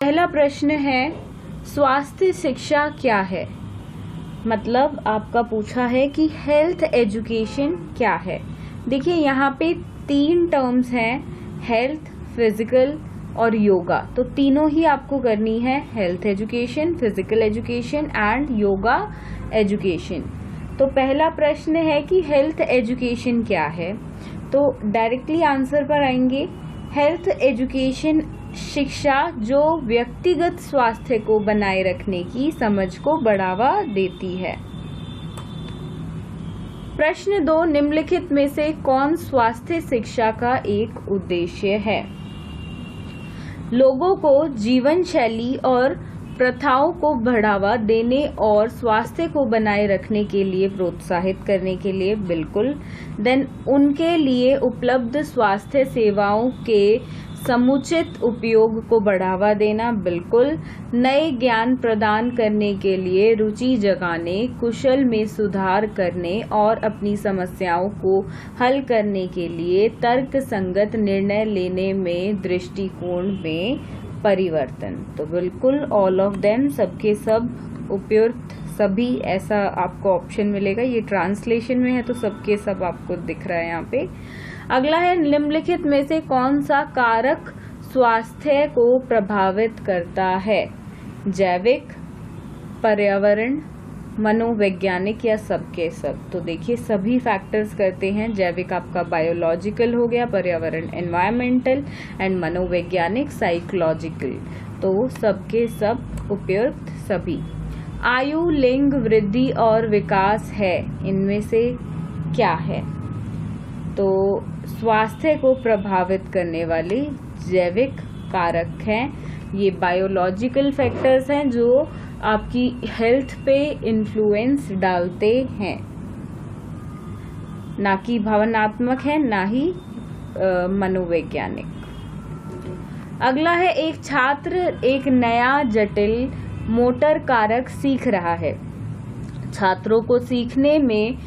पहला प्रश्न है, स्वास्थ्य शिक्षा क्या है। मतलब आपका पूछा है कि हेल्थ एजुकेशन क्या है। देखिए यहाँ पे 3 टर्म्स हैं, हेल्थ, फिजिकल और योगा। तो तीनों ही आपको करनी है, health education, physical education and yoga education. तो पहला प्रश्न है कि हेल्थ एजुकेशन क्या है। तो डायरेक्टली आंसर पर आएंगे। हेल्थ एजुकेशन शिक्षा जो व्यक्तिगत स्वास्थ्य को बनाए रखने की समझ को बढ़ावा देती है। प्रश्न 2, निम्नलिखित में से कौन स्वास्थ्य शिक्षा का एक उद्देश्य है। लोगों को जीवन शैली और प्रथाओं को बढ़ावा देने और स्वास्थ्य को बनाए रखने के लिए प्रोत्साहित करने के लिए, बिल्कुल। देन उनके लिए उपलब्ध स्वास्थ्य सेवाओं के समुचित उपयोग को बढ़ावा देना, बिल्कुल। नए ज्ञान प्रदान करने के लिए रुचि जगाने, कुशल में सुधार करने और अपनी समस्याओं को हल करने के लिए तर्क संगत निर्णय लेने में दृष्टिकोण में परिवर्तन। तो बिल्कुल ऑल ऑफ देम, सबके सब उपयुक्त, सभी, ऐसा आपको ऑप्शन मिलेगा। ये ट्रांसलेशन में है तो सबके सब आपको दिख रहा है यहाँ पे। अगला है, निम्नलिखित में से कौन सा कारक स्वास्थ्य को प्रभावित करता है। जैविक, पर्यावरण, मनोवैज्ञानिक या सबके सब। तो देखिए सभी फैक्टर्स करते हैं। जैविक आपका बायोलॉजिकल हो गया, पर्यावरण एनवायरमेंटल एंड मनोवैज्ञानिक साइकोलॉजिकल। तो सबके सब उपयुक्त सभी। आयु, लिंग, वृद्धि और विकास है, इनमें से क्या है। तो स्वास्थ्य को प्रभावित करने वाले जैविक कारक हैं, ये बायोलॉजिकल फैक्टर्स हैं जो आपकी हेल्थ पे इन्फ्लुएंस डालते हैं, ना कि भावनात्मक है, ना ही मनोवैज्ञानिक। अगला है, एक छात्र एक नया जटिल मोटर कारक सीख रहा है। छात्रों को सीखने में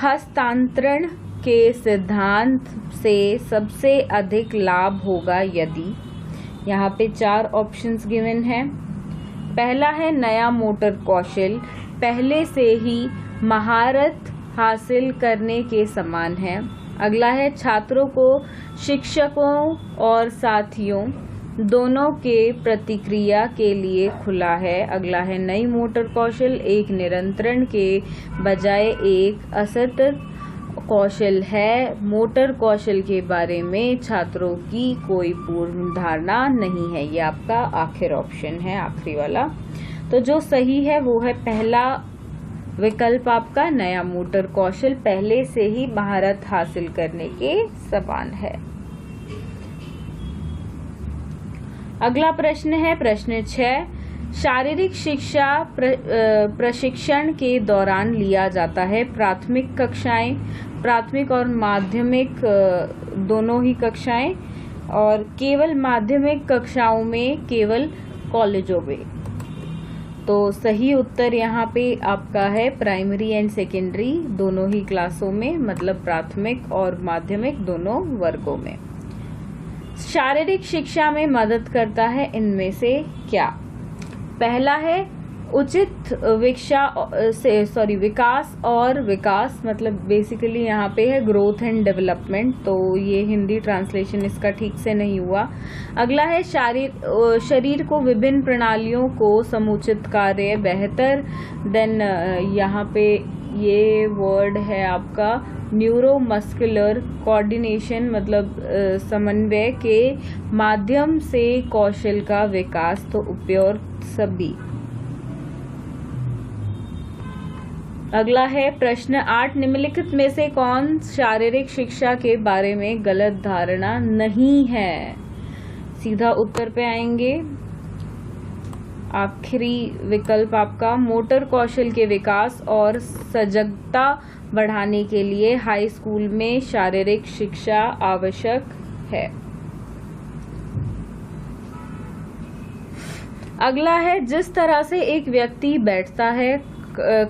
हस्तांतरण के सिद्धांत से सबसे अधिक लाभ होगा यदि। यहाँ पे 4 ऑप्शंस गिवन हैं। पहला है, नया मोटर कौशल पहले से ही महारत हासिल करने के समान है। अगला है, छात्रों को शिक्षकों और साथियों दोनों के प्रतिक्रिया के लिए खुला है। अगला है, नई मोटर कौशल एक नियंत्रण के बजाय एक असतत कौशल है। मोटर कौशल के बारे में छात्रों की कोई पूर्ण धारणा नहीं है। ये आपका आखिर ऑप्शन है, आखिरी वाला। तो जो सही है वो है पहला विकल्प आपका, नया मोटर कौशल पहले से ही महारत हासिल करने के समान है। अगला प्रश्न है प्रश्न 6, शारीरिक शिक्षा प्रशिक्षण के दौरान लिया जाता है। प्राथमिक कक्षाएं, प्राथमिक और माध्यमिक दोनों ही कक्षाएं, और केवल माध्यमिक कक्षाओं में, केवल कॉलेजों में। तो सही उत्तर यहाँ पे आपका है प्राइमरी एंड सेकेंडरी दोनों ही क्लासों में, मतलब प्राथमिक और माध्यमिक दोनों वर्गों में। शारीरिक शिक्षा में मदद करता है इनमें से क्या। पहला है उचित विकास और विकास, मतलब बेसिकली यहाँ पे है ग्रोथ एंड डेवलपमेंट। तो ये हिंदी ट्रांसलेशन इसका ठीक से नहीं हुआ। अगला है शरीर को विभिन्न प्रणालियों को समुचित कार्य बेहतर। देन यहाँ पे ये वर्ड है आपका न्यूरोमस्कुलर कोऑर्डिनेशन, मतलब समन्वय के माध्यम से कौशल का विकास। तो उपयुक्त सभी। अगला है प्रश्न 8, निम्नलिखित में से कौन शारीरिक शिक्षा के बारे में गलत धारणा नहीं है। सीधा उत्तर पे आएंगे। आखिरी विकल्प आपका, मोटर कौशल के विकास और सजगता बढ़ाने के लिए हाई स्कूल में शारीरिक शिक्षा आवश्यक है। अगला है, जिस तरह से एक व्यक्ति बैठता है,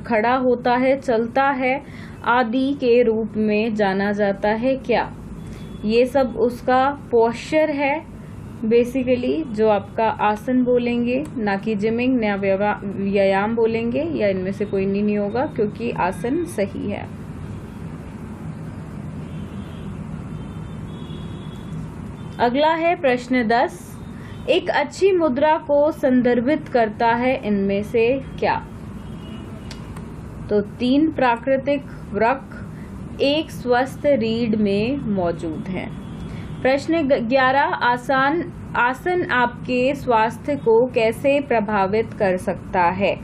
खड़ा होता है, चलता है आदि के रूप में जाना जाता है क्या। ये सब उसका पोस्चर है बेसिकली, जो आपका आसन बोलेंगे, ना कि जिमिंग ना व्यायाम बोलेंगे, या इनमें से कोई नहीं होगा क्योंकि आसन सही है। अगला है प्रश्न 10, एक अच्छी मुद्रा को संदर्भित करता है इनमें से क्या? तो 3 प्राकृतिक वृक्ष एक स्वस्थ रीढ़ में मौजूद हैं। प्रश्न 11, आसन आपके स्वास्थ्य को कैसे प्रभावित कर सकता है?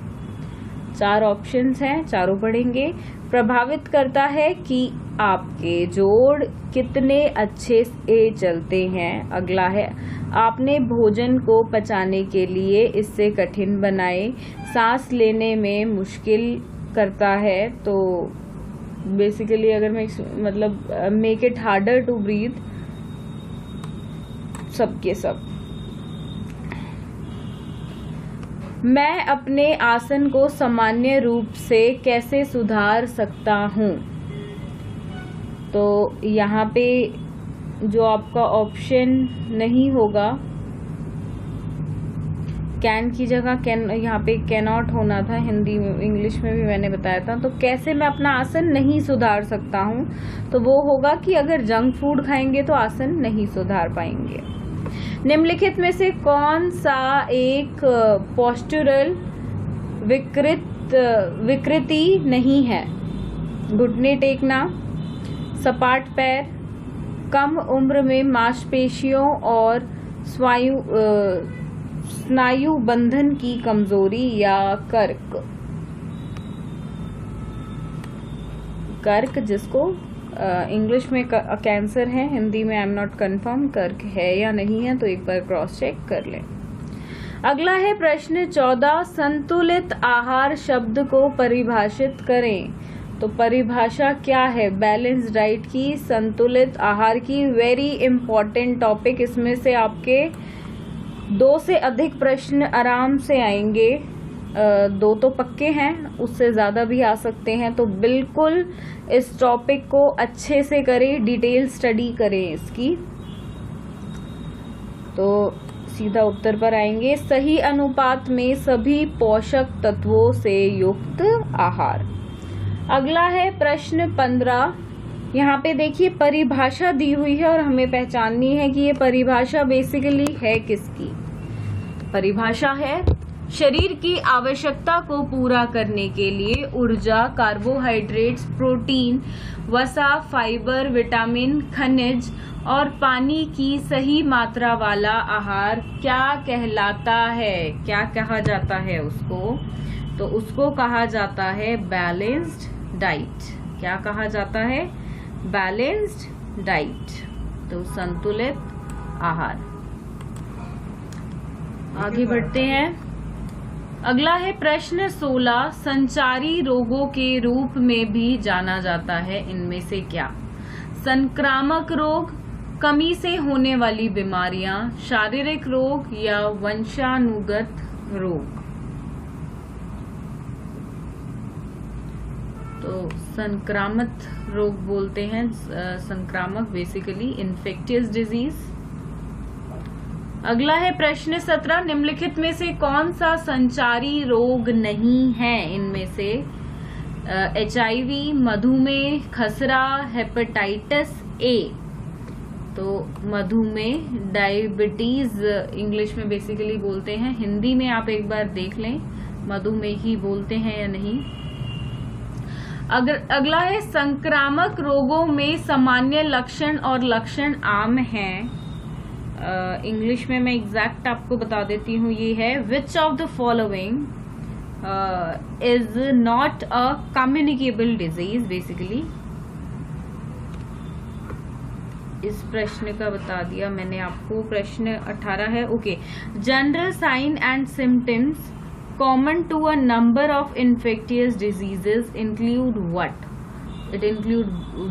4 ऑप्शंस हैं, चारों पढ़ेंगे। प्रभावित करता है कि आपके जोड़ कितने अच्छे से चलते हैं। अगला है, आपने भोजन को पचाने के लिए इससे कठिन बनाए, सांस लेने में मुश्किल करता है। तो बेसिकली अगर मैं make it harder to breathe, सबके सब। मैं अपने आसन को सामान्य रूप से कैसे सुधार सकता हूँ? तो यहाँ पे जो आपका ऑप्शन नहीं होगा, कैन की जगह कैन, यहाँ पे कैन नॉट होना था। हिंदी में, इंग्लिश में भी मैंने बताया था। तो कैसे मैं अपना आसन नहीं सुधार सकता हूँ, तो वो होगा कि अगर जंक फूड खाएंगे तो आसन नहीं सुधार पाएंगे। निम्नलिखित में से कौन सा एक पोस्चरल विकृति नहीं है? घुटने टेकना, सपाट पैर, कम उम्र में मांसपेशियों और स्नायु बंधन की कमजोरी, या कर्क जिसको इंग्लिश में कैंसर है, हिंदी में आई एम नॉट कंफर्म कर्क है या नहीं है, तो एक बार क्रॉस चेक कर लें। अगला है प्रश्न 14, संतुलित आहार शब्द को परिभाषित करें। तो परिभाषा क्या है बैलेंस डाइट की, संतुलित आहार की? Very important topic. इसमें से आपके 2 से अधिक प्रश्न आराम से आएंगे। 2 तो पक्के हैं, उससे ज़्यादा भी आ सकते हैं। तो बिल्कुल इस टॉपिक को अच्छे से करें, डिटेल स्टडी करें इसकी। तो सीधा उत्तर पर आएंगे, सही अनुपात में सभी पोषक तत्वों से युक्त आहार। अगला है प्रश्न 15। यहाँ पे देखिए परिभाषा दी हुई है और हमें पहचाननी है कि ये परिभाषा बेसिकली है किसकी। परिभाषा है, शरीर की आवश्यकता को पूरा करने के लिए ऊर्जा, कार्बोहाइड्रेट्स, प्रोटीन, वसा, फाइबर, विटामिन, खनिज और पानी की सही मात्रा वाला आहार क्या कहलाता है? क्या कहा जाता है उसको? तो उसको कहा जाता है बैलेंस्ड डाइट। क्या कहा जाता है? Balanced diet. तो संतुलित आहार। आगे बढ़ते हैं। अगला है प्रश्न 16, संचारी रोगों के रूप में भी जाना जाता है इनमें से क्या? संक्रामक रोग, कमी से होने वाली बीमारियां, शारीरिक रोग या वंशानुगत रोग? तो संक्रामक रोग बोलते हैं, संक्रामक बेसिकली इन्फेक्टियस डिजीज। अगला है प्रश्न 17, निम्नलिखित में से कौन सा संचारी रोग नहीं है इनमें से? HIV, मधुमेह, खसरा, हेपेटाइटिस ए। तो मधुमेह, डायबिटीज इंग्लिश में बेसिकली बोलते हैं, हिंदी में आप एक बार देख लें मधुमेह ही बोलते हैं या नहीं। अगला है संक्रामक रोगों में सामान्य लक्षण और लक्षण आम हैं। इंग्लिश में मैं एग्जैक्ट आपको बता देती हूँ, ये है, which of the following is not a communicable disease. Basically इस प्रश्न का बता दिया मैंने आपको। प्रश्न 18 है, okay, general sign and symptoms common to a number of infectious diseases include what? It include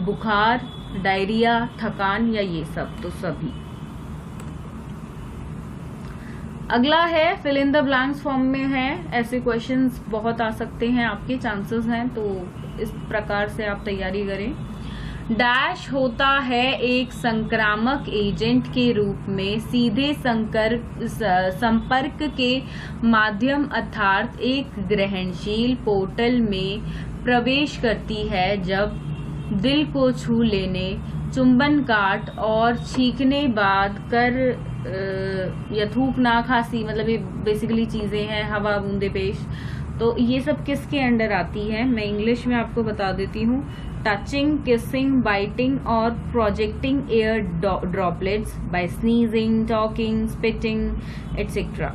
बुखार, डायरिया, थकान या ये सब? तो सभी। अगला है fill in the blanks form में है। ऐसे क्वेश्चंस बहुत आ सकते हैं, आपके चांसेस हैं, तो इस प्रकार से आप तैयारी करें। डैश होता है एक संक्रामक एजेंट के रूप में सीधे संपर्क के माध्यम अर्थात एक ग्रहणशील पोर्टल में प्रवेश करती है जब दिल को छू लेने, चुंबन, काट और छींकने बाद कर या थूकना, खांसी, मतलब ये बेसिकली चीजें हैं, हवा, बूंदे पेश। तो ये सब किसके अंडर आती है, मैं इंग्लिश में आपको बता देती हूँ। टचिंग, किसिंग, बाइटिंग और projecting air droplets by sneezing, talking, spitting etcetera.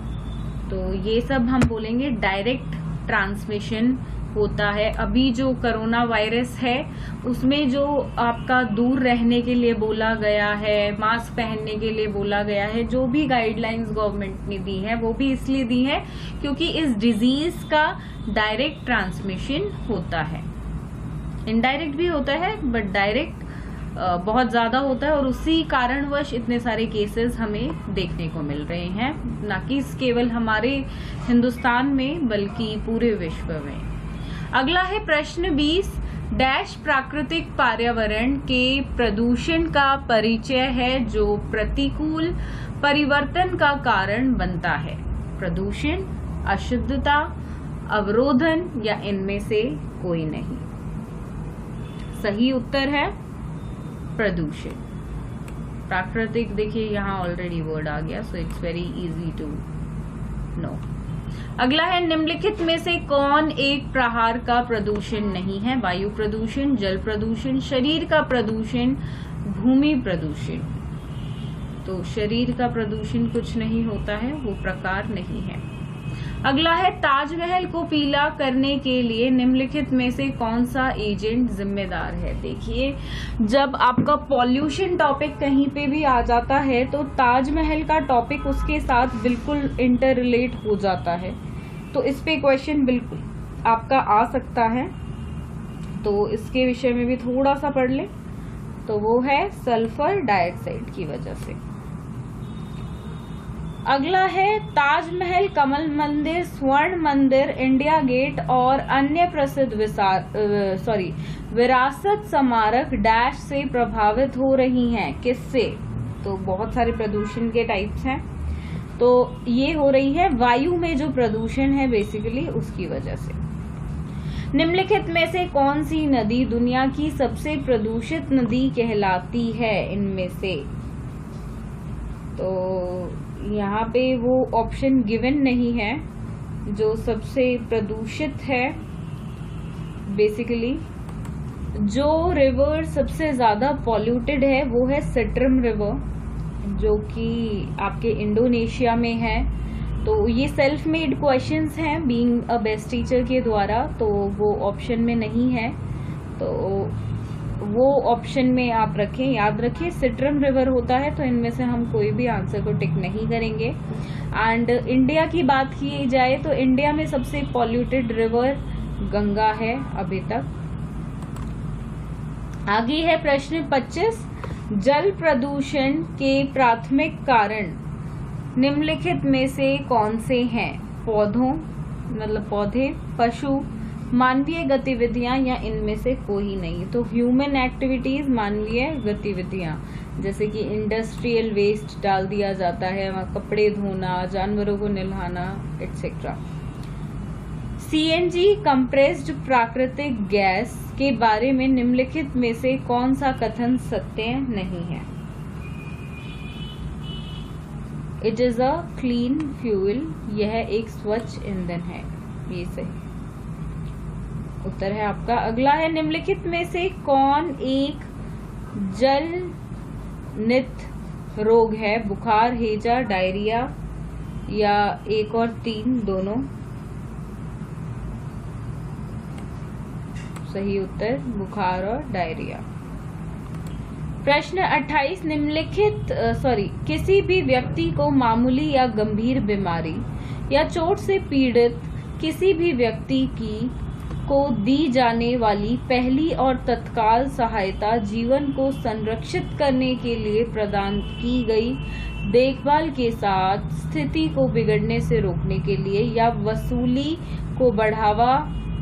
तो ये सब हम बोलेंगे डायरेक्ट ट्रांसमिशन होता है। अभी जो कोरोना वायरस है उसमें जो आपका दूर रहने के लिए बोला गया है, मास्क पहनने के लिए बोला गया है, जो भी गाइडलाइंस गवर्नमेंट ने दी है वो भी इसलिए दी है क्योंकि इस डिजीज का डायरेक्ट ट्रांसमिशन होता है। इनडायरेक्ट भी होता है बट डायरेक्ट बहुत ज्यादा होता है और उसी कारणवश इतने सारे केसेस हमें देखने को मिल रहे हैं, ना कि केवल हमारे हिंदुस्तान में बल्कि पूरे विश्व में। अगला है प्रश्न 20। डैश प्राकृतिक पर्यावरण के प्रदूषण का परिचय है जो प्रतिकूल परिवर्तन का कारण बनता है। प्रदूषण, अशुद्धता, अवरोधन या इनमें से कोई नहीं। सही उत्तर है प्रदूषण। प्राकृतिक, देखिए यहाँ ऑलरेडी वर्ड आ गया, so it's very easy to know. अगला है निम्नलिखित में से कौन एक प्रकार का प्रदूषण नहीं है। वायु प्रदूषण, जल प्रदूषण, शरीर का प्रदूषण, भूमि प्रदूषण। तो शरीर का प्रदूषण कुछ नहीं होता है, वो प्रकार नहीं है। अगला है ताजमहल को पीला करने के लिए निम्नलिखित में से कौन सा एजेंट जिम्मेदार है। देखिए, जब आपका पॉल्यूशन टॉपिक कहीं पे भी आ जाता है तो ताजमहल का टॉपिक उसके साथ बिल्कुल इंटर रिलेट हो जाता है, तो इस पे क्वेश्चन बिल्कुल आपका आ सकता है। तो इसके विषय में भी थोड़ा सा पढ़ लें, तो वो है सल्फर डाइऑक्साइड की वजह से। अगला है ताजमहल, कमल मंदिर, स्वर्ण मंदिर, इंडिया गेट और अन्य प्रसिद्ध विरासत स्मारक डैश से प्रभावित हो रही हैं। किससे? तो बहुत सारे प्रदूषण के टाइप्स हैं, तो ये हो रही है वायु में जो प्रदूषण है बेसिकली उसकी वजह से। निम्नलिखित में से कौन सी नदी दुनिया की सबसे प्रदूषित नदी कहलाती है इनमें से। तो यहाँ पे वो ऑप्शन गिवन नहीं है जो सबसे प्रदूषित है। बेसिकली जो रिवर सबसे ज्यादा पॉल्यूटेड है वो है सिट्रम रिवर, जो कि आपके इंडोनेशिया में है। तो ये सेल्फ मेड क्वेश्चंस हैं बीइंग अ बेस्ट टीचर के द्वारा, तो वो ऑप्शन में नहीं है, तो वो ऑप्शन में आप रखें। याद रखिए सिट्रम रिवर होता है, तो इनमें से हम कोई भी आंसर को टिक नहीं करेंगे। एंड इंडिया की बात की जाए तो इंडिया में सबसे पॉल्यूटेड रिवर गंगा है अभी तक। आगे है प्रश्न 25। जल प्रदूषण के प्राथमिक कारण निम्नलिखित में से कौन से हैं। पौधों, मतलब पौधे, पशु, मानवीय गतिविधियां या इनमें से कोई नहीं। तो ह्यूमन एक्टिविटीज, मानवीय गतिविधियां, जैसे कि इंडस्ट्रियल वेस्ट डाल दिया जाता है, कपड़े धोना, जानवरों को नहलाना एटसेट्रा। सीएनजी कंप्रेस्ड प्राकृतिक गैस के बारे में निम्नलिखित में से कौन सा कथन सत्य नहीं है। It is a clean fuel, यह एक स्वच्छ ईंधन है, ये सही उत्तर है आपका। अगला है निम्नलिखित में से कौन एक जलनित रोग है। बुखार, हैजा, डायरिया या एक और तीन दोनों। सही उत्तर बुखार और डायरिया। प्रश्न 28। निम्नलिखित किसी भी व्यक्ति को मामूली या गंभीर बीमारी या चोट से पीड़ित किसी भी व्यक्ति को दी जाने वाली पहली और तत्काल सहायता जीवन को संरक्षित करने के लिए प्रदान की गई देखभाल के साथ स्थिति को बिगड़ने से रोकने के लिए या वसूली को बढ़ावा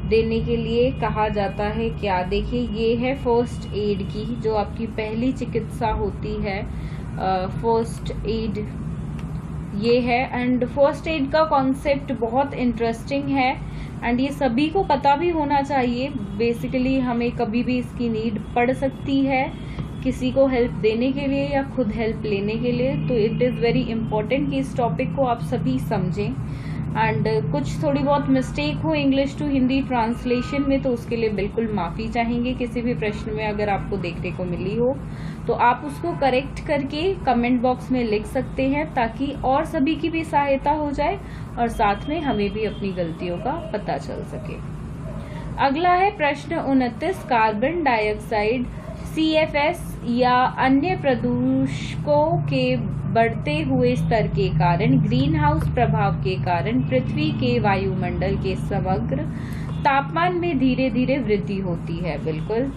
देने के लिए कहा जाता है क्या? देखिए, ये है फर्स्ट एड की, जो आपकी पहली चिकित्सा होती है, फर्स्ट एड ये है। एंड फर्स्ट एड का कॉन्सेप्ट बहुत इंटरेस्टिंग है एंड ये सभी को पता भी होना चाहिए। बेसिकली हमें कभी भी इसकी नीड पड़ सकती है, किसी को हेल्प देने के लिए या खुद हेल्प लेने के लिए, तो इट इज़ वेरी इंपॉर्टेंट कि इस टॉपिक को आप सभी समझें। एंड कुछ थोड़ी बहुत मिस्टेक हो इंग्लिश टू हिंदी ट्रांसलेशन में, तो उसके लिए बिल्कुल माफ़ी चाहेंगे। किसी भी प्रश्न में अगर आपको देखने को मिली हो तो आप उसको करेक्ट करके कमेंट बॉक्स में लिख सकते हैं, ताकि और सभी की भी सहायता हो जाए और साथ में हमें भी अपनी गलतियों का पता चल सके। अगला है प्रश्न 29, कार्बन डाइऑक्साइड CFS या अन्य प्रदूषकों के बढ़ते हुए स्तर के कारण, ग्रीन हाउस प्रभाव के कारण पृथ्वी के वायुमंडल के समग्र तापमान में धीरे धीरे वृद्धि होती है। बिल्कुल,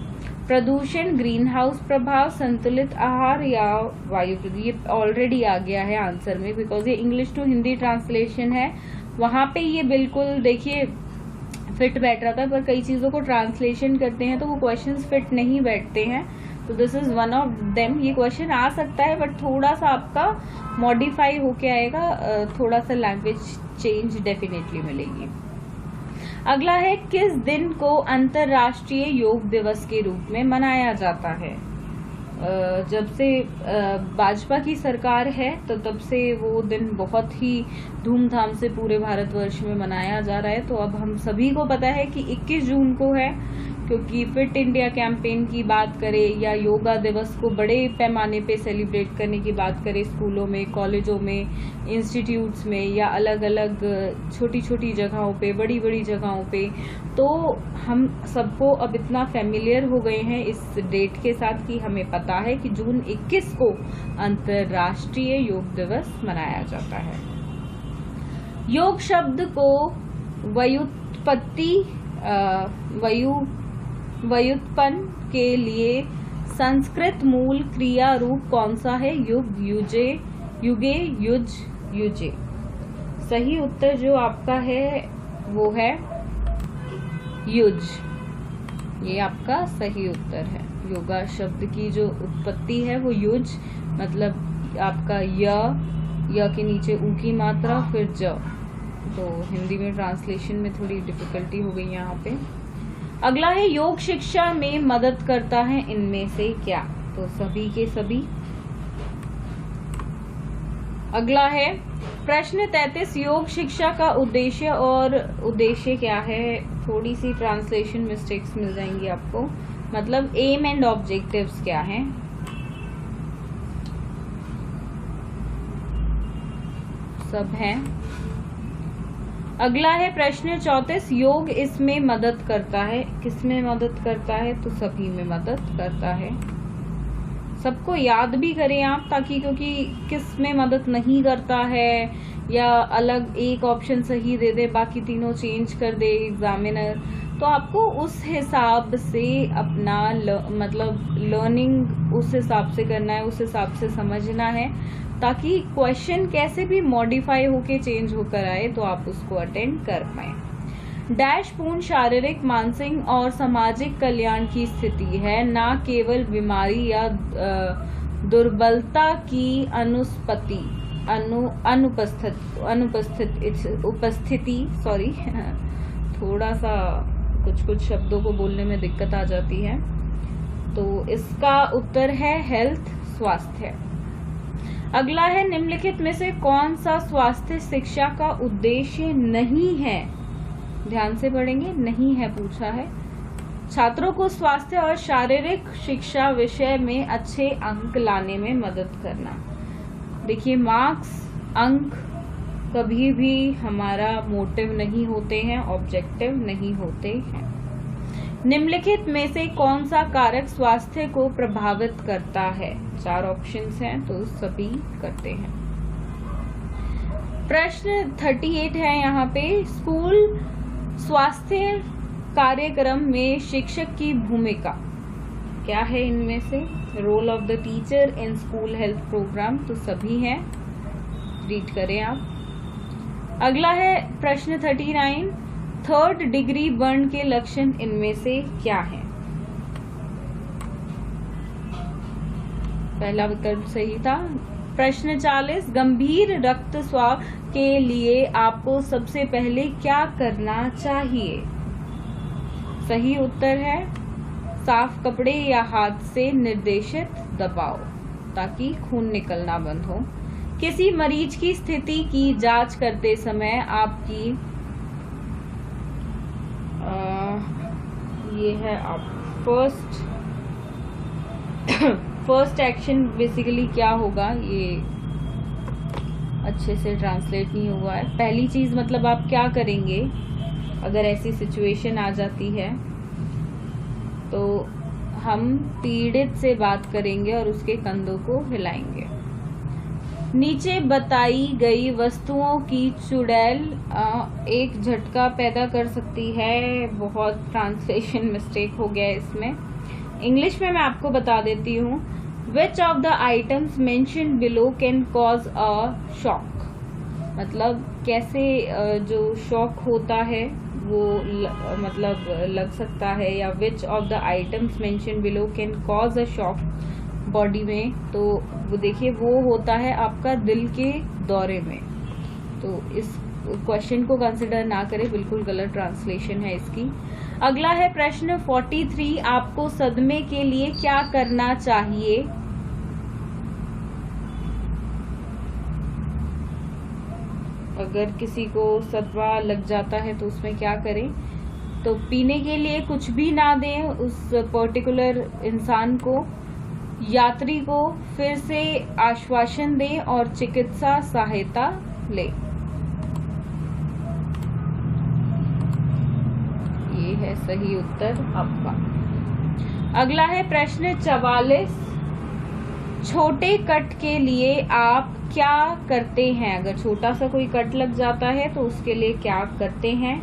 प्रदूषण, ग्रीन हाउस प्रभाव, संतुलित आहार या वायु प्रदूषण, ये ऑलरेडी आ गया है आंसर में, बिकॉज ये इंग्लिश टू हिंदी ट्रांसलेशन है। वहां पे ये बिल्कुल देखिए फिट बैठ रहा था, पर कई चीज़ों को ट्रांसलेशन करते हैं तो वो क्वेश्चंस फिट नहीं बैठते हैं, तो this is one of them. ये क्वेश्चन आ सकता है बट थोड़ा सा आपका मॉडिफाई होके आएगा, थोड़ा सा लैंग्वेज चेंज डेफिनेटली मिलेगी। अगला है, किस दिन को अंतर्राष्ट्रीय योग दिवस के रूप में मनाया जाता है? जब से भाजपा की सरकार है तो तब से वो दिन बहुत ही धूमधाम से पूरे भारतवर्ष में मनाया जा रहा है। तो अब हम सभी को पता है कि 21 जून को है, क्योंकि फिट इंडिया कैंपेन की बात करें या योगा दिवस को बड़े पैमाने पे सेलिब्रेट करने की बात करें, स्कूलों में, कॉलेजों में, इंस्टीट्यूट्स में या अलग अलग छोटी छोटी जगहों पे, बड़ी बड़ी जगहों पे, तो हम सबको अब इतना फेमिलियर हो गए हैं इस डेट के साथ कि हमें पता है कि जून 21 को अंतर्राष्ट्रीय योग दिवस मनाया जाता है। योग शब्द को व्युत्पत्ति व्युत्पन्न के लिए संस्कृत मूल क्रिया रूप कौन सा है? युग, युजे, युगे, युज, युजे। सही उत्तर जो आपका है वो है युज, ये आपका सही उत्तर है। योगा शब्द की जो उत्पत्ति है वो युज, मतलब आपका य के नीचे ऊ की मात्रा फिर ज, तो हिंदी में ट्रांसलेशन में थोड़ी डिफिकल्टी हो गई यहाँ पे। अगला है, योग शिक्षा में मदद करता है इनमें से क्या? तो सभी के सभी। अगला है प्रश्न 33, योग शिक्षा का उद्देश्य और उद्देश्य क्या है? थोड़ी सी ट्रांसलेशन मिस्टेक्स मिल जाएंगी आपको, मतलब एम एंड ऑब्जेक्टिव्स क्या हैं? सब हैं। अगला है प्रश्न 34, योग इसमें मदद करता है, किसमें मदद करता है? तो सभी में मदद करता है। सबको याद भी करें आप, ताकि क्योंकि किस में मदद नहीं करता है या अलग एक ऑप्शन सही दे दे बाकी तीनों चेंज कर दे एग्जामिनर, तो आपको उस हिसाब से अपना मतलब लर्निंग उस हिसाब से करना है, उस हिसाब से समझना है, ताकि क्वेश्चन कैसे भी मॉडिफाई होके चेंज होकर आए तो आप उसको अटेंड कर पाए। डैश पूर्ण शारीरिक, मानसिक और सामाजिक कल्याण की स्थिति है, ना केवल बीमारी या दुर्बलता की उपस्थिति सॉरी थोड़ा सा कुछ शब्दों को बोलने में दिक्कत आ जाती है। तो इसका उत्तर है हेल्थ, स्वास्थ्य। अगला है, निम्नलिखित में से कौन सा स्वास्थ्य शिक्षा का उद्देश्य नहीं है? ध्यान से पढ़ेंगे, नहीं है पूछा है। छात्रों को स्वास्थ्य और शारीरिक शिक्षा विषय में अच्छे अंक लाने में मदद करना। देखिए, मार्क्स, अंक कभी भी हमारा मोटिव नहीं होते हैं, ऑब्जेक्टिव नहीं होते हैं। निम्नलिखित में से कौन सा कारक स्वास्थ्य को प्रभावित करता है? 4 ऑप्शंस हैं, तो सभी करते हैं। प्रश्न 38 है यहाँ पे, स्कूल स्वास्थ्य कार्यक्रम में शिक्षक की भूमिका क्या है? इनमें से role of the teacher in school health programme, तो सभी हैं, रीड करें आप। अगला है प्रश्न 39, थर्ड डिग्री बर्न के लक्षण इनमें से क्या हैं? पहला विकल्प सही था। प्रश्न 40, गंभीर रक्तस्राव के लिए आपको सबसे पहले क्या करना चाहिए? सही उत्तर है साफ कपड़े या हाथ से निर्देशित दबाव ताकि खून निकलना बंद हो। किसी मरीज की स्थिति की जांच करते समय आपकी ये है आप फर्स्ट एक्शन बेसिकली क्या होगा, ये अच्छे से ट्रांसलेट नहीं हुआ है। पहली चीज मतलब आप क्या करेंगे अगर ऐसी सिचुएशन आ जाती है? तो हम पीड़ित से बात करेंगे और उसके कंधों को हिलाएंगे। नीचे बताई गई वस्तुओं की चुड़ैल एक झटका पैदा कर सकती है। बहुत ट्रांसलेशन मिस्टेक हो गया है इसमें। इंग्लिश में मैं आपको बता देती हूँ। Which of the items mentioned below can cause a shock? मतलब कैसे जो शॉक होता है वो मतलब लग सकता है, या which of the items mentioned below can cause a shock body में, तो वो देखिए वो होता है आपका दिल के दौरे में। तो इस क्वेश्चन को कंसिडर ना करें, बिल्कुल गलत ट्रांसलेशन है इसकी। अगला है प्रश्न 43, आपको सदमे के लिए क्या करना चाहिए? अगर किसी को सदमा लग जाता है तो उसमें क्या करें? तो पीने के लिए कुछ भी ना दें उस पर्टिकुलर इंसान को, यात्री को फिर से आश्वासन दें और चिकित्सा सहायता लें। ये है सही उत्तर आपका। अगला है प्रश्न 44, छोटे कट के लिए आप क्या करते हैं? अगर छोटा सा कोई कट लग जाता है तो उसके लिए क्या करते हैं?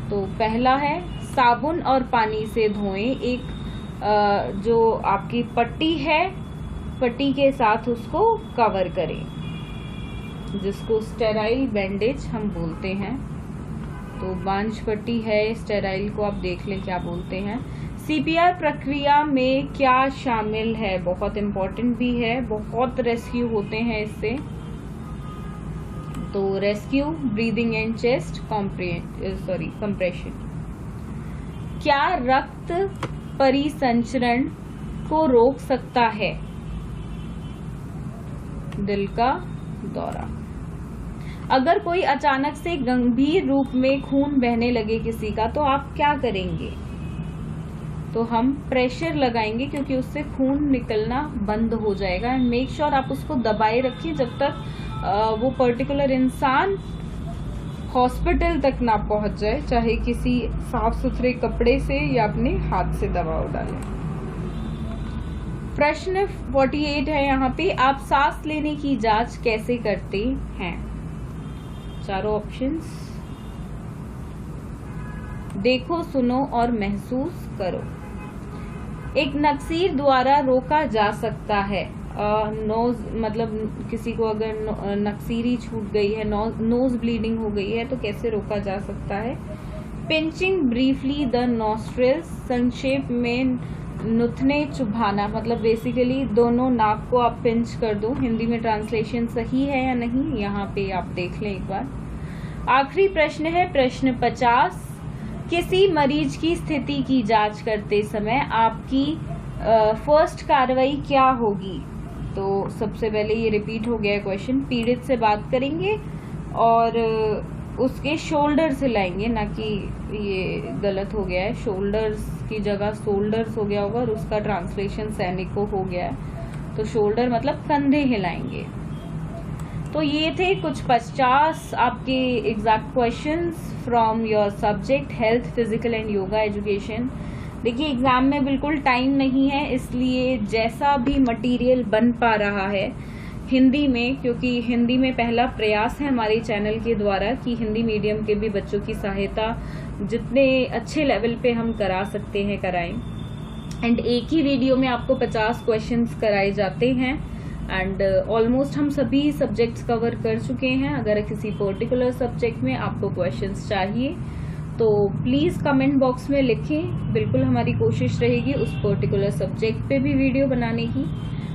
तो पहला है साबुन और पानी से धोएं। एक जो आपकी पट्टी है, पट्टी के साथ उसको कवर करें, जिसको स्टेराइल बैंडेज हम बोलते हैं। तो बांझ पट्टी है, स्टेराइल को आप देख लें क्या बोलते हैं। सीपीआर प्रक्रिया में क्या शामिल है? बहुत इंपॉर्टेंट भी है, बहुत रेस्क्यू होते हैं इससे। तो rescue, breathing and chest compression. क्या रक्त परिसंचरण को रोक सकता है? दिल का दौरा। अगर कोई अचानक से गंभीर रूप में खून बहने लगे किसी का, तो आप क्या करेंगे? तो हम प्रेशर लगाएंगे, क्योंकि उससे खून निकलना बंद हो जाएगा। एंड मेक श्योर आप उसको दबाए रखिए जब तक वो पर्टिकुलर इंसान हॉस्पिटल तक ना पहुंच जाए, चाहे किसी साफ सुथरे कपड़े से या अपने हाथ से दबाव डालें। प्रश्न 48 है यहाँ पे, आप सांस लेने की जांच कैसे करते हैं? चारों ऑप्शंस, देखो, सुनो और महसूस करो। एक नक्सीर द्वारा रोका जा सकता है। नोज मतलब किसी को अगर नक्सीरी छूट गई है, नोज ब्लीडिंग हो गई है, तो कैसे रोका जा सकता है? पिंचिंग ब्रीफली द नॉस्ट्रिल्स, संक्षेप में नुथने चुभाना, मतलब बेसिकली दोनों नाक को आप पिंच कर दो। हिंदी में ट्रांसलेशन सही है या नहीं यहाँ पे आप देख लें एक बार। आखिरी प्रश्न है प्रश्न 50, किसी मरीज की स्थिति की जांच करते समय आपकी फर्स्ट कार्रवाई क्या होगी? तो सबसे पहले ये रिपीट हो गया क्वेश्चन, पीड़ित से बात करेंगे और उसके शोल्डर से लाएंगे, ना कि ये गलत हो गया है, शोल्डर्स की जगह शोल्डर्स हो गया होगा और उसका ट्रांसलेशन सैनिको हो गया है। तो शोल्डर मतलब कंधे हिलाएंगे। तो ये थे कुछ 50 आपके exact questions from your subject health, physical and yoga education. देखिए एग्जाम में बिल्कुल टाइम नहीं है, इसलिए जैसा भी मटेरियल बन पा रहा है हिंदी में, क्योंकि हिंदी में पहला प्रयास है हमारे चैनल के द्वारा कि हिंदी मीडियम के भी बच्चों की सहायता जितने अच्छे लेवल पे हम करा सकते हैं कराएं। एंड एक ही वीडियो में आपको 50 क्वेश्चंस कराए जाते हैं एंड ऑलमोस्ट हम सभी सब्जेक्ट्स कवर कर चुके हैं। अगर किसी पर्टिकुलर सब्जेक्ट में आपको क्वेश्चंस चाहिए तो प्लीज़ कमेंट बॉक्स में लिखें, बिल्कुल हमारी कोशिश रहेगी उस पर्टिकुलर सब्जेक्ट पे भी वीडियो बनाने की।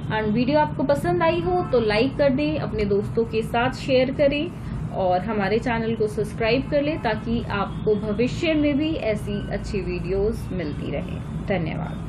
एंड वीडियो आपको पसंद आई हो तो लाइक कर दें, अपने दोस्तों के साथ शेयर करें और हमारे चैनल को सब्सक्राइब कर लें ताकि आपको भविष्य में भी ऐसी अच्छी वीडियोस मिलती रहे। धन्यवाद।